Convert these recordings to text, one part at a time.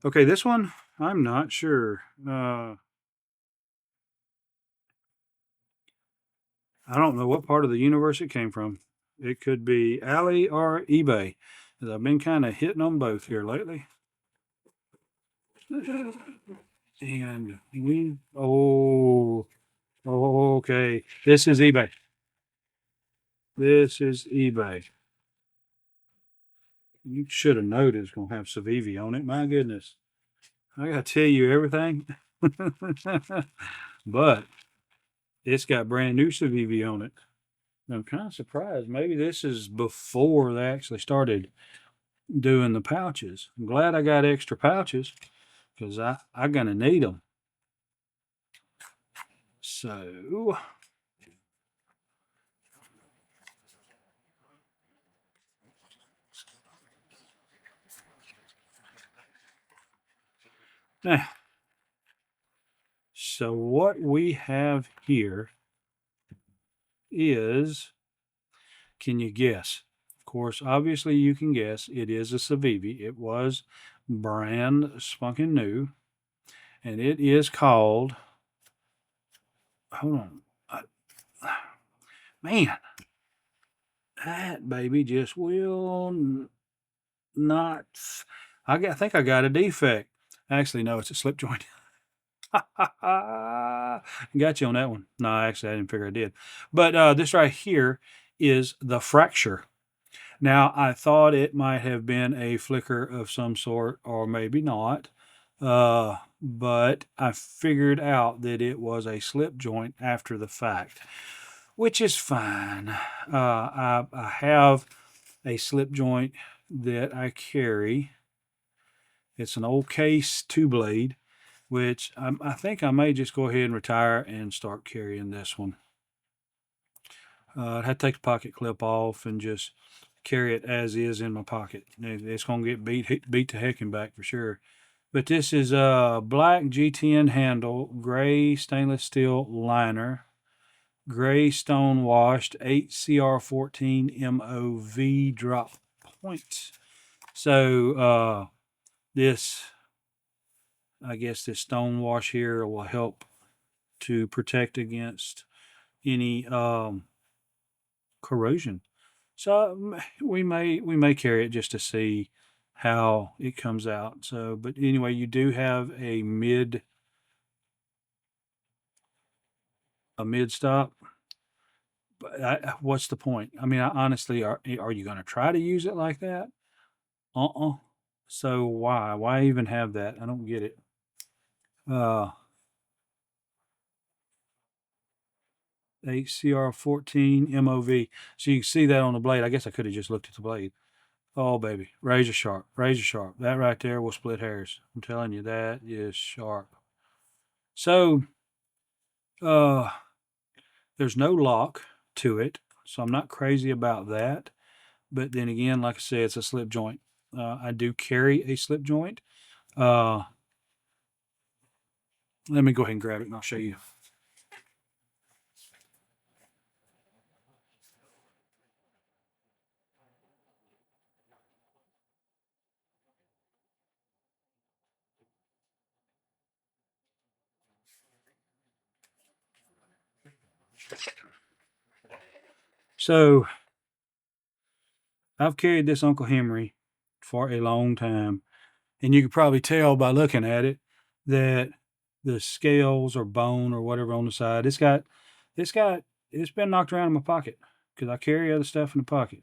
Okay, this one, I'm not sure. I don't know what part of the universe it came from. It could be Ali or eBay, as I've been kind of hitting on both here lately. And okay, this is eBay. This is eBay. You should have known it was going to have Civivi on it. My goodness. I got to tell you everything. But it's got brand new Civivi on it. I'm kind of surprised. Maybe this is before they actually started doing the pouches. I'm glad I got extra pouches because I'm going to need them. So, now, so what we have here is, can you guess? Of course, obviously you can guess it is a Civivi. It was brand spanking new, and it is called, hold on, man, that baby just will not, I think I got a defect. Actually, no, it's a slip joint. Got you on that one. No, actually, I didn't figure I did. But this right here is the fracture. Now, I thought it might have been a flicker of some sort, or maybe not. But I figured out that it was a slip joint after the fact, which is fine. I have a slip joint that I carry. It's an old case two blade, which I think I may just go ahead and retire and start carrying this one. I had to take the pocket clip off and just carry it as is in my pocket. It's gonna get beat to heck and back for sure. But this is a black G10 handle, gray stainless steel liner, gray stone washed 8CR14 MOV drop point. So this, I guess this stone wash here will help to protect against any corrosion. So we may carry it just to see how it comes out. So, but anyway, you do have a mid stop. But what's the point? I mean, honestly, are you going to try to use it like that? So why even have that? I don't get it. Uh, HCR14 MOV. So you can see that on the blade. I guess I could have just looked at the blade. Oh, baby. Razor sharp. Razor sharp. That right there will split hairs. I'm telling you, that is sharp. So, uh, there's no lock to it. So I'm not crazy about that. But then again, like I said, it's a slip joint. I do carry a slip joint. Uh, Let me go ahead and grab it and I'll show you. So I've carried this Uncle Henry for a long time. And you can probably tell by looking at it that the scales or bone or whatever on the side, it's been knocked around in my pocket because I carry other stuff in the pocket.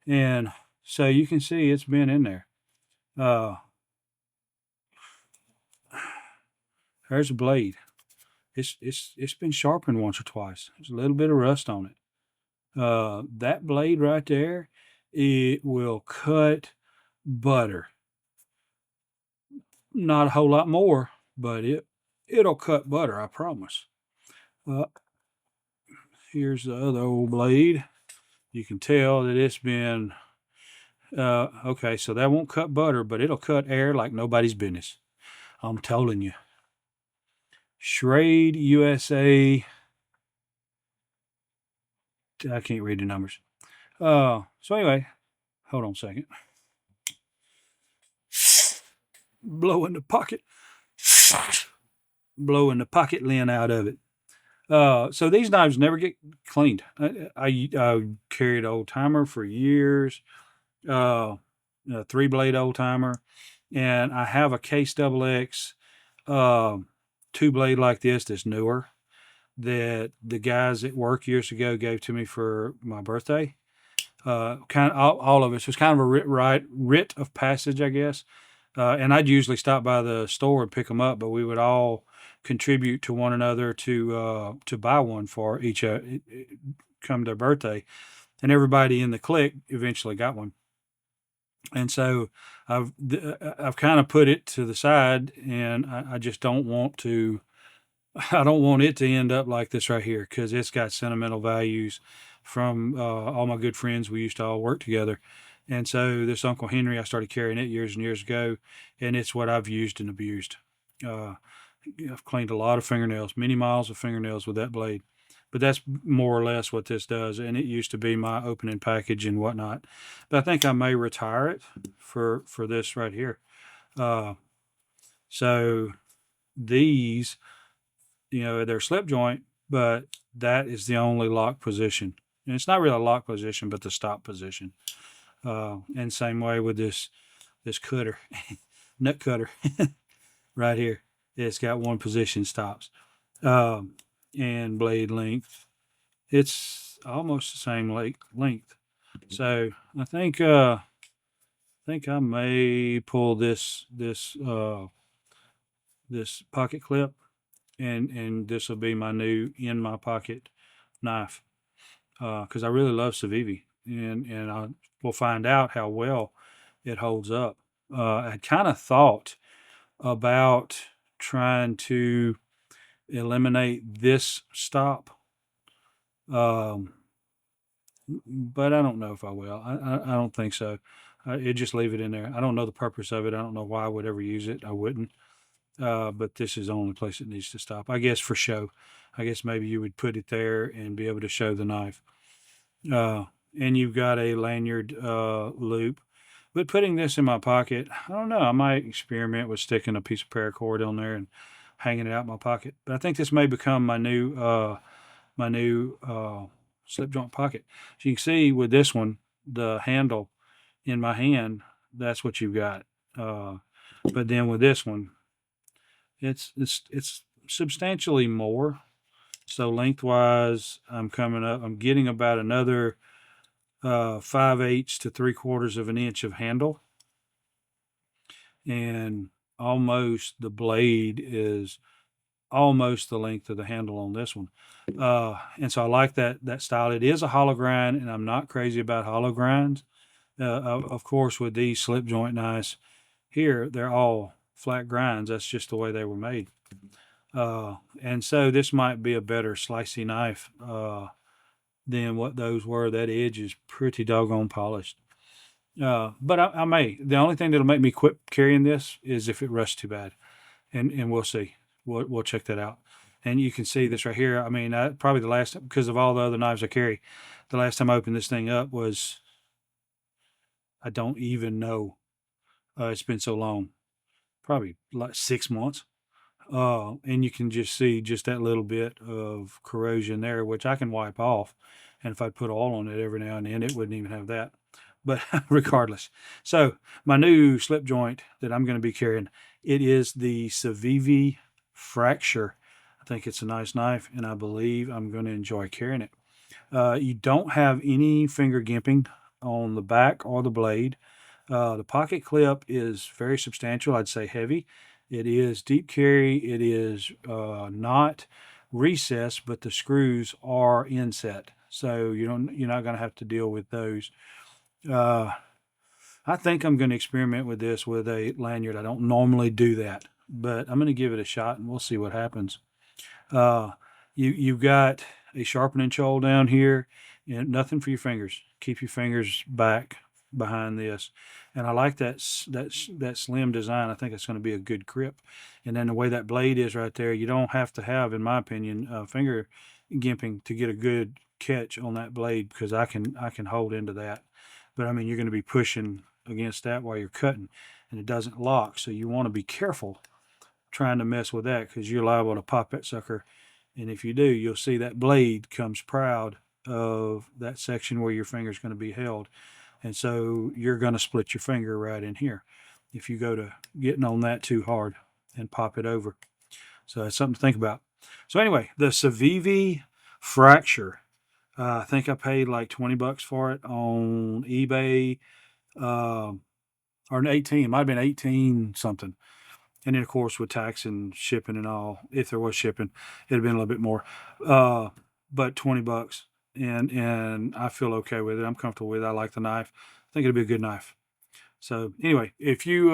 And so you can see it's been in there. Uh, there's a blade. It's been sharpened once or twice. There's a little bit of rust on it. That blade right there, it will cut butter. Not a whole lot more, but it'll cut butter, I promise. Uh, Here's the other old blade. You can tell that it's been okay, so that won't cut butter, but it'll cut air like nobody's business. I'm telling you. Schrade USA. I can't read the numbers. So anyway, hold on a second. blowing the pocket, blowing the pocket lint out of it. So these knives never get cleaned. I carried old timer for years, a 3-blade old timer, and I have a Case double X 2-blade like this that's newer that the guys at work years ago gave to me for my birthday. Kind of all of it. So it's kind of a writ of passage, I guess. And I'd usually stop by the store and pick them up, but we would all contribute to one another to buy one for each come their birthday, and everybody in the clique eventually got one. And so I've kind of put it to the side, and I just don't want to. I don't want it to end up like this right here because it's got sentimental values from all my good friends. We used to all work together. And so this Uncle Henry, I started carrying it years and years ago, and it's what I've used and abused. Uh, I've cleaned a lot of fingernails, many miles of fingernails with that blade. But that's more or less what this does. And it used to be my opening package and whatnot. But I think I may retire it for this right here. So these, they're slip joint, but that is the only lock position. And it's not really a lock position, but the stop position. And same way with this cutter, nut cutter right here. It's got one position stops. And blade length, it's almost the same length. So I think I may pull this pocket clip, and this will be my new in my pocket knife, because I really love Civivi, and I will find out how well it holds up. I kind of thought about trying to eliminate this stop, but I don't know if I will. I don't think so. It just leave it in there. I don't know the purpose of it. I don't know why I would ever use it. I wouldn't. But this is the only place it needs to stop. I guess for show. I guess maybe you would put it there and be able to show the knife. And you've got a lanyard loop. But putting this in my pocket, I don't know. I might experiment with sticking a piece of paracord on there and hanging it out in my pocket. But I think this may become my new slip joint pocket. So you can see with this one, the handle in my hand, that's what you've got. But then with this one, it's substantially more. So lengthwise, I'm getting about another 5/8 to 3/4 of an inch of handle, and almost the blade is almost the length of the handle on this one. And so I like that style. It is a hollow grind, and I'm not crazy about hollow grinds. Of course, with these slip joint knives here, they're all flat grinds. That's just the way they were made. And so this might be a better slicey knife than what those were. That edge is pretty doggone polished. But I may. The only thing that'll make me quit carrying this is if it rusts too bad. And we'll see. We'll check that out. And you can see this right here. I mean, probably the last, because of all the other knives I carry, the last time I opened this thing up was, I don't even know. It's been so long. Probably like 6 months. And you can just see just that little bit of corrosion there, which I can wipe off. And if I put oil on it every now and then, it wouldn't even have that. But regardless. So my new slip joint that I'm going to be carrying, it is the Civivi Fracture. I think it's a nice knife, and I believe I'm going to enjoy carrying it. You don't have any finger gimping on the back or the blade. The pocket clip is very substantial. I'd say heavy. It is deep carry. It is not recessed, but the screws are inset, so you're not going to have to deal with those. I think I'm going to experiment with this with a lanyard. I don't normally do that, but I'm going to give it a shot, and we'll see what happens. You've got a sharpening choil down here, and nothing for your fingers. Keep your fingers back behind this, and I like that slim design. I think it's going to be a good grip. And then the way that blade is right there, you don't have to have, in my opinion, finger gimping to get a good catch on that blade, because I can hold into that. But I mean, you're going to be pushing against that while you're cutting, and it doesn't lock. So you want to be careful trying to mess with that, because you're liable to pop that sucker. And if you do, you'll see that blade comes proud of that section where your finger is going to be held. And so you're going to split your finger right in here if you go to getting on that too hard and pop it over. So that's something to think about. So anyway, the Civivi fracture. I think I paid like $20 for it on eBay, or 18. It might have been 18 something. And then of course with tax and shipping and all, if there was shipping, it'd have been a little bit more. But $20, and I feel okay with it. I'm comfortable with it. I like the knife. I think it'd be a good knife. So anyway, if you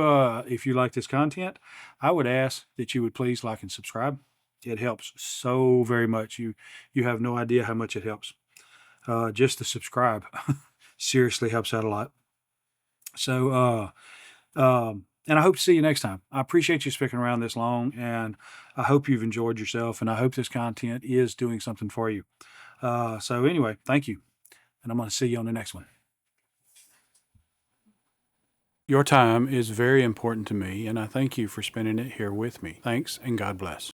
like this content, I would ask that you would please like and subscribe. It helps so very much. You have no idea how much it helps. Just to subscribe seriously helps out a lot. So and I hope to see you next time. I appreciate you sticking around this long, and I hope you've enjoyed yourself, and I hope this content is doing something for you. So anyway, thank you, and I'm going to see you on the next one. Your time is very important to me, and I thank you for spending it here with me. Thanks, and God bless.